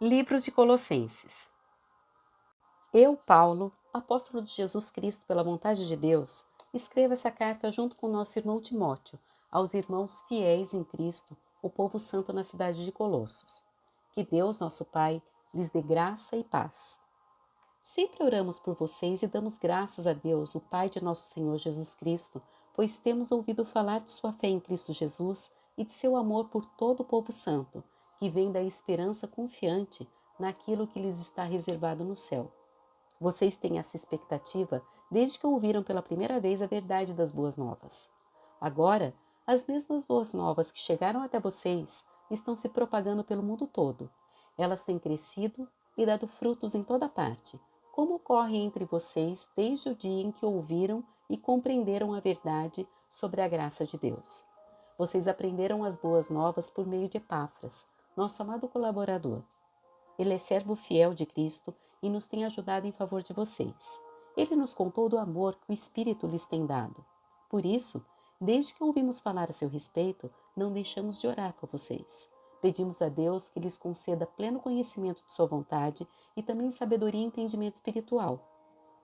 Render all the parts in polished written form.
Livro de Colossenses. Eu, Paulo, apóstolo de Jesus Cristo pela vontade de Deus, escrevo essa carta junto com nosso irmão Timóteo, aos irmãos fiéis em Cristo, o povo santo na cidade de Colossos. Que Deus, nosso Pai, lhes dê graça e paz. Sempre oramos por vocês e damos graças a Deus, o Pai de nosso Senhor Jesus Cristo, pois temos ouvido falar de sua fé em Cristo Jesus e de seu amor por todo o povo santo, que vem da esperança confiante naquilo que lhes está reservado no céu. Vocês têm essa expectativa desde que ouviram pela primeira vez a verdade das boas novas. Agora, as mesmas boas novas que chegaram até vocês estão se propagando pelo mundo todo. Elas têm crescido e dado frutos em toda parte, como ocorre entre vocês desde o dia em que ouviram e compreenderam a verdade sobre a graça de Deus. Vocês aprenderam as boas novas por meio de Epáfras, nosso amado colaborador. Ele é servo fiel de Cristo e nos tem ajudado em favor de vocês. Ele nos contou do amor que o Espírito lhes tem dado. Por isso, desde que ouvimos falar a seu respeito, não deixamos de orar por vocês. Pedimos a Deus que lhes conceda pleno conhecimento de sua vontade e também sabedoria e entendimento espiritual.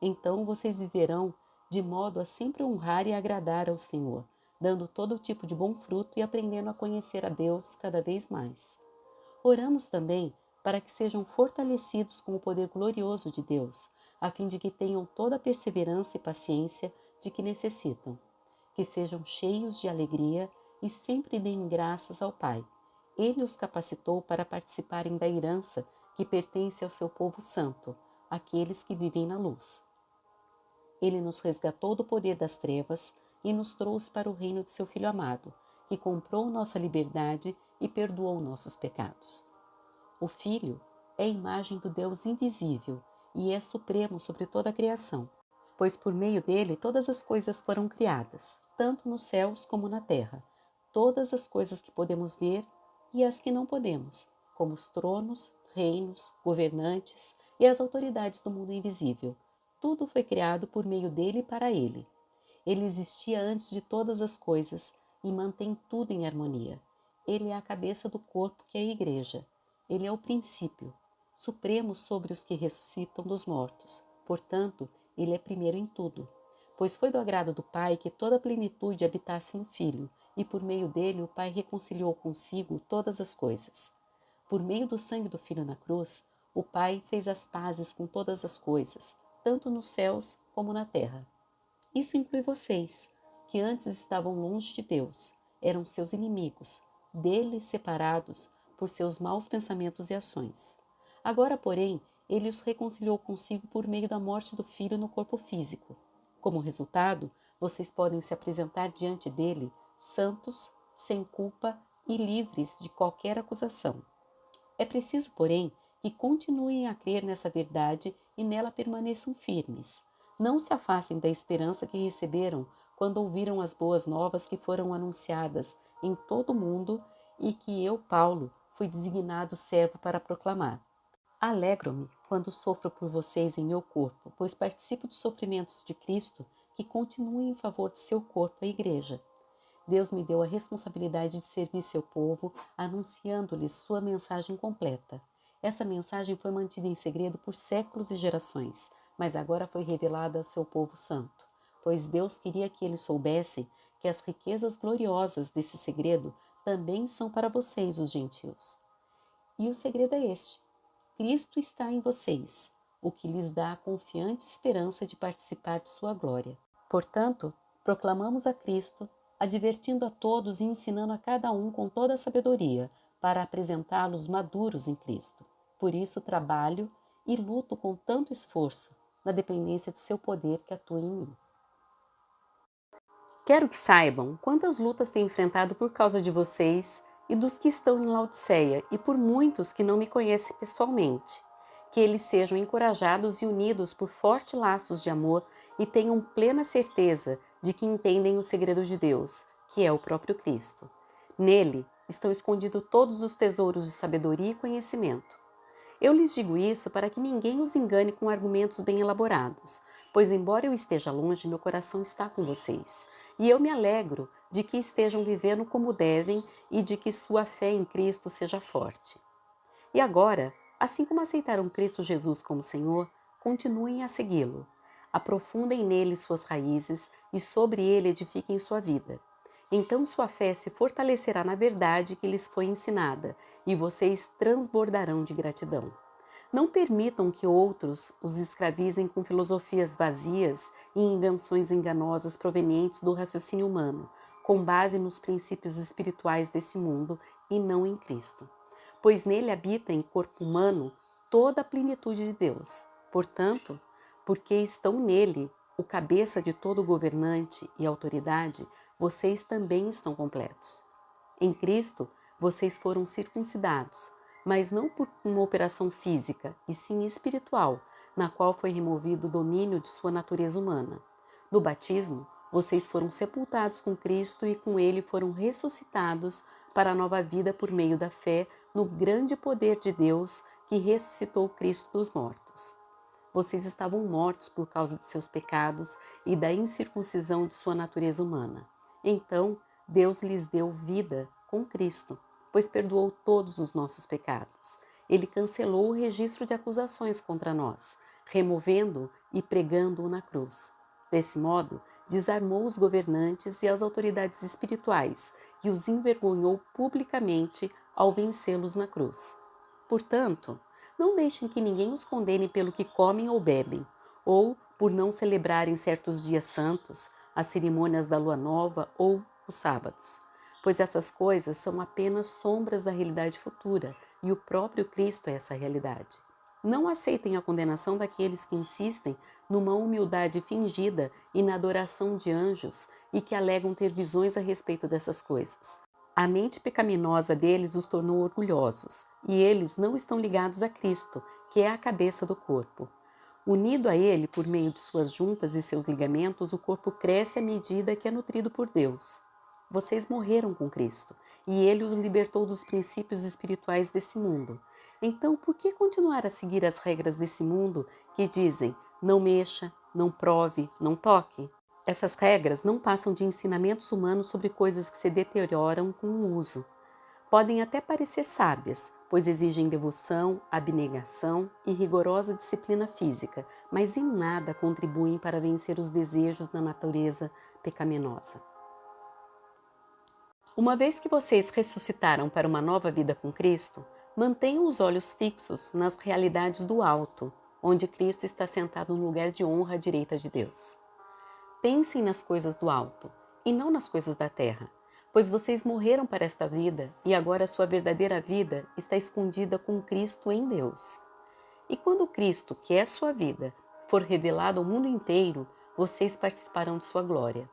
Então vocês viverão de modo a sempre honrar e agradar ao Senhor, dando todo tipo de bom fruto e aprendendo a conhecer a Deus cada vez mais. Oramos também para que sejam fortalecidos com o poder glorioso de Deus, a fim de que tenham toda a perseverança e paciência de que necessitam. Que sejam cheios de alegria e sempre deem graças ao Pai. Ele os capacitou para participarem da herança que pertence ao seu povo santo, aqueles que vivem na luz. Ele nos resgatou do poder das trevas e nos trouxe para o reino de seu Filho amado, que comprou nossa liberdade e perdoou nossos pecados. O Filho é a imagem do Deus invisível e é supremo sobre toda a criação, pois por meio dele todas as coisas foram criadas, tanto nos céus como na terra, todas as coisas que podemos ver e as que não podemos, como os tronos, reinos, governantes e as autoridades do mundo invisível. Tudo foi criado por meio dele e para ele. Ele existia antes de todas as coisas e mantém tudo em harmonia. Ele é a cabeça do corpo que é a igreja. Ele é o princípio, supremo sobre os que ressuscitam dos mortos. Portanto, ele é primeiro em tudo. Pois foi do agrado do Pai que toda a plenitude habitasse no Filho, e por meio dele o Pai reconciliou consigo todas as coisas. Por meio do sangue do Filho na cruz, o Pai fez as pazes com todas as coisas, tanto nos céus como na terra. Isso inclui vocês, que antes estavam longe de Deus, eram seus inimigos, dele separados por seus maus pensamentos e ações. Agora, porém, ele os reconciliou consigo por meio da morte do Filho no corpo físico. Como resultado, vocês podem se apresentar diante dele santos, sem culpa e livres de qualquer acusação. É preciso, porém, que continuem a crer nessa verdade e nela permaneçam firmes. Não se afastem da esperança que receberam quando ouviram as boas novas que foram anunciadas em todo o mundo e que eu, Paulo, fui designado servo para proclamar. Alegro-me quando sofro por vocês em meu corpo, pois participo dos sofrimentos de Cristo que continuem em favor de seu corpo, a Igreja. Deus me deu a responsabilidade de servir seu povo, anunciando-lhes sua mensagem completa. Essa mensagem foi mantida em segredo por séculos e gerações, mas agora foi revelada ao seu povo santo, pois Deus queria que eles soubessem que as riquezas gloriosas desse segredo também são para vocês, os gentios. E o segredo é este: Cristo está em vocês, o que lhes dá a confiante esperança de participar de sua glória. Portanto, proclamamos a Cristo, advertindo a todos e ensinando a cada um com toda a sabedoria, para apresentá-los maduros em Cristo. Por isso trabalho e luto com tanto esforço, na dependência de seu poder que atua em mim. Quero que saibam quantas lutas tenho enfrentado por causa de vocês e dos que estão em Laodiceia e por muitos que não me conhecem pessoalmente. Que eles sejam encorajados e unidos por fortes laços de amor e tenham plena certeza de que entendem o segredo de Deus, que é o próprio Cristo. Nele estão escondidos todos os tesouros de sabedoria e conhecimento. Eu lhes digo isso para que ninguém os engane com argumentos bem elaborados, pois embora eu esteja longe, meu coração está com vocês. E eu me alegro de que estejam vivendo como devem e de que sua fé em Cristo seja forte. E agora, Assim como aceitaram Cristo Jesus como Senhor, continuem a segui-lo. Aprofundem nele suas raízes e sobre ele edifiquem sua vida. Então sua fé se fortalecerá na verdade que lhes foi ensinada e vocês transbordarão de gratidão. Não permitam que outros os escravizem com filosofias vazias e invenções enganosas provenientes do raciocínio humano, com base nos princípios espirituais desse mundo e não em Cristo. Pois nele habita em corpo humano toda a plenitude de Deus. Portanto, porque estão nele, o cabeça de todo governante e autoridade, vocês também estão completos. Em Cristo, vocês foram circuncidados, mas não por uma operação física, e sim espiritual, na qual foi removido o domínio de sua natureza humana. No batismo, vocês foram sepultados com Cristo e com ele foram ressuscitados para a nova vida por meio da fé no grande poder de Deus que ressuscitou Cristo dos mortos. Vocês estavam mortos por causa de seus pecados e da incircuncisão de sua natureza humana. Então, Deus lhes deu vida com Cristo, pois perdoou todos os nossos pecados. Ele cancelou o registro de acusações contra nós, removendo-o e pregando-o na cruz. Desse modo, desarmou os governantes e as autoridades espirituais e os envergonhou publicamente ao vencê-los na cruz. Portanto, não deixem que ninguém os condene pelo que comem ou bebem, ou por não celebrarem certos dias santos, as cerimônias da lua nova ou os sábados, pois essas coisas são apenas sombras da realidade futura e o próprio Cristo é essa realidade. Não aceitem a condenação daqueles que insistem numa humildade fingida e na adoração de anjos e que alegam ter visões a respeito dessas coisas. A mente pecaminosa deles os tornou orgulhosos, e eles não estão ligados a Cristo, que é a cabeça do corpo. Unido a ele por meio de suas juntas e seus ligamentos, o corpo cresce à medida que é nutrido por Deus. Vocês morreram com Cristo, e ele os libertou dos princípios espirituais desse mundo. Então, por que continuar a seguir as regras desse mundo que dizem não mexa, não prove, não toque? Essas regras não passam de ensinamentos humanos sobre coisas que se deterioram com o uso. Podem até parecer sábias, pois exigem devoção, abnegação e rigorosa disciplina física, mas em nada contribuem para vencer os desejos da natureza pecaminosa. Uma vez que vocês ressuscitaram para uma nova vida com Cristo, mantenham os olhos fixos nas realidades do alto, onde Cristo está sentado no lugar de honra à direita de Deus. Pensem nas coisas do alto e não nas coisas da terra, pois vocês morreram para esta vida e agora a sua verdadeira vida está escondida com Cristo em Deus. E quando Cristo, que é sua vida, for revelado ao mundo inteiro, vocês participarão de sua glória.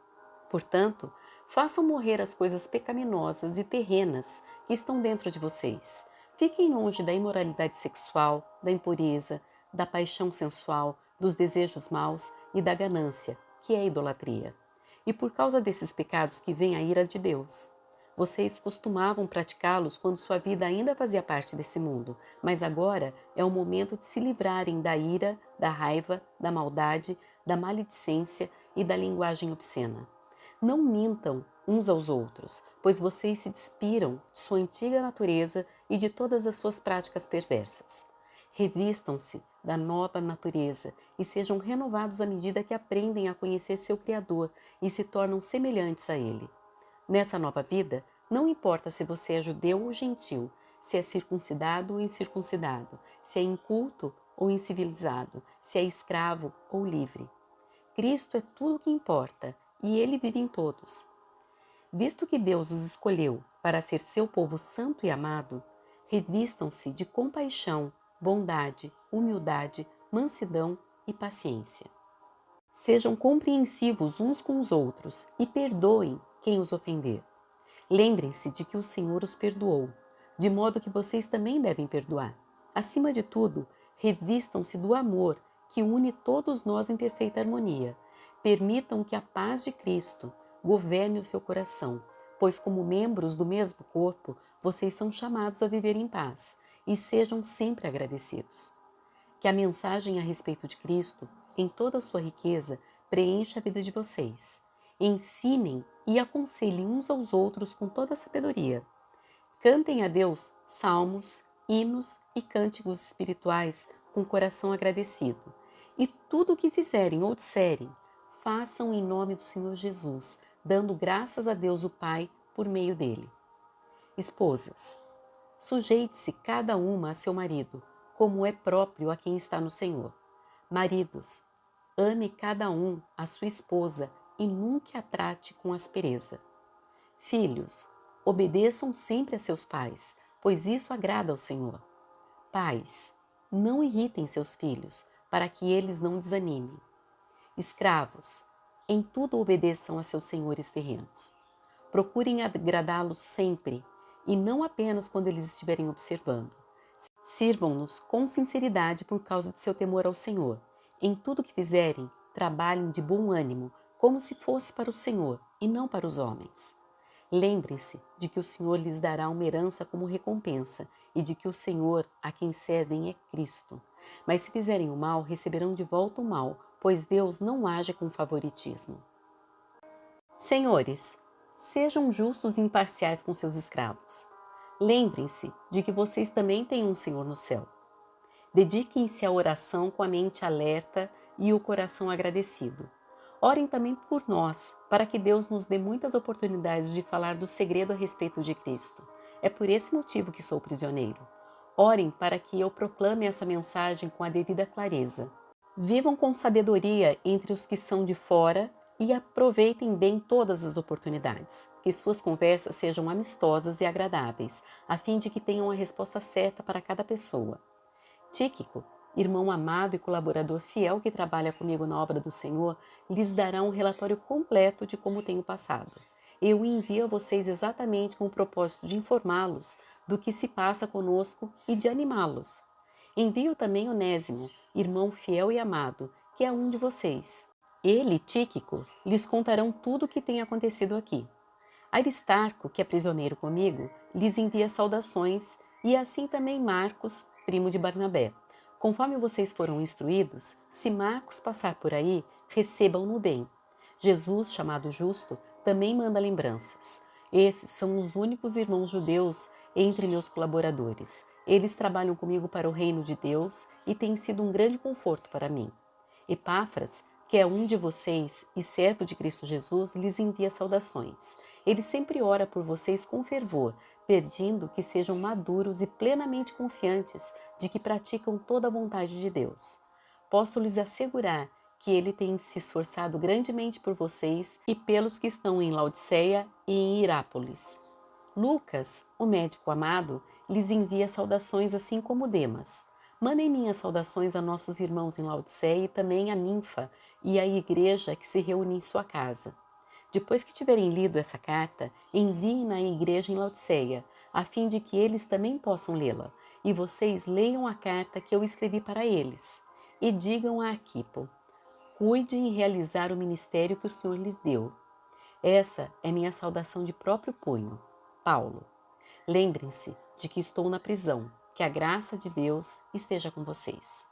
Portanto, façam morrer as coisas pecaminosas e terrenas que estão dentro de vocês. Fiquem longe da imoralidade sexual, da impureza, da paixão sensual, dos desejos maus e da ganância, que é a idolatria. E por causa desses pecados que vem a ira de Deus. Vocês costumavam praticá-los quando sua vida ainda fazia parte desse mundo, mas agora é o momento de se livrarem da ira, da raiva, da maldade, da maledicência e da linguagem obscena. Não mintam uns aos outros, pois vocês se despiram de sua antiga natureza e de todas as suas práticas perversas. Revistam-se da nova natureza e sejam renovados à medida que aprendem a conhecer seu Criador e se tornam semelhantes a Ele. Nessa nova vida, não importa se você é judeu ou gentil, se é circuncidado ou incircuncidado, se é inculto ou incivilizado, se é escravo ou livre. Cristo é tudo o que importa e Ele vive em todos. Visto que Deus os escolheu para ser seu povo santo e amado, revistam-se de compaixão, bondade, humildade, mansidão e paciência. Sejam compreensivos uns com os outros e perdoem quem os ofender. Lembrem-se de que o Senhor os perdoou, de modo que vocês também devem perdoar. Acima de tudo, revistam-se do amor que une todos nós em perfeita harmonia. Permitam que a paz de Cristo governe o seu coração, pois como membros do mesmo corpo, vocês são chamados a viver em paz e sejam sempre agradecidos. Que a mensagem a respeito de Cristo, em toda a sua riqueza, preencha a vida de vocês. Ensinem e aconselhem uns aos outros com toda a sabedoria. Cantem a Deus salmos, hinos e cânticos espirituais com o coração agradecido. E tudo o que fizerem ou disserem, façam em nome do Senhor Jesus, dando graças a Deus o Pai por meio dele. Esposas, sujeite-se cada uma a seu marido, como é próprio a quem está no Senhor. Maridos, ame cada um a sua esposa e nunca a trate com aspereza. Filhos, obedeçam sempre a seus pais, pois isso agrada ao Senhor. Pais, não irritem seus filhos, para que eles não desanimem. Escravos, em tudo obedeçam a seus senhores terrenos. Procurem agradá-los sempre, e não apenas quando eles estiverem observando. Sirvam-nos com sinceridade por causa de seu temor ao Senhor. Em tudo que fizerem, trabalhem de bom ânimo, como se fosse para o Senhor e não para os homens. Lembrem-se de que o Senhor lhes dará uma herança como recompensa e de que o Senhor a quem servem é Cristo. Mas se fizerem o mal, receberão de volta o mal, pois Deus não age com favoritismo. Senhores, sejam justos e imparciais com seus escravos. Lembrem-se de que vocês também têm um Senhor no céu. Dediquem-se à oração com a mente alerta e o coração agradecido. Orem também por nós, para que Deus nos dê muitas oportunidades de falar do segredo a respeito de Cristo. É por esse motivo que sou prisioneiro. Orem para que eu proclame essa mensagem com a devida clareza. Vivam com sabedoria entre os que são de fora e aproveitem bem todas as oportunidades. Que suas conversas sejam amistosas e agradáveis, a fim de que tenham a resposta certa para cada pessoa. Tíquico, irmão amado e colaborador fiel que trabalha comigo na obra do Senhor, lhes dará um relatório completo de como tenho passado. Eu o envio a vocês exatamente com o propósito de informá-los do que se passa conosco e de animá-los. Envio também Onésimo, irmão fiel e amado, que é um de vocês. Ele, Tíquico, lhes contarão tudo o que tem acontecido aqui. Aristarco, que é prisioneiro comigo, lhes envia saudações, e assim também Marcos, primo de Barnabé. Conforme vocês foram instruídos, se Marcos passar por aí, recebam-no bem. Jesus, chamado Justo, também manda lembranças. Esses são os únicos irmãos judeus entre meus colaboradores. Eles trabalham comigo para o reino de Deus e têm sido um grande conforto para mim. Epáfras, que é um de vocês e servo de Cristo Jesus, lhes envia saudações. Ele sempre ora por vocês com fervor, pedindo que sejam maduros e plenamente confiantes de que praticam toda a vontade de Deus. Posso lhes assegurar que ele tem se esforçado grandemente por vocês e pelos que estão em Laodiceia e em Hirápolis. Lucas, o médico amado, lhes envia saudações assim como Demas. Mandem minhas saudações a nossos irmãos em Laodiceia e também a Ninfa e à igreja que se reúne em sua casa. Depois que tiverem lido essa carta, enviem-na à igreja em Laodiceia, a fim de que eles também possam lê-la, e vocês leiam a carta que eu escrevi para eles. E digam a Arquipo: cuide em realizar o ministério que o Senhor lhes deu. Essa é minha saudação de próprio punho. Paulo. Lembrem-se de que estou na prisão. Que a graça de Deus esteja com vocês.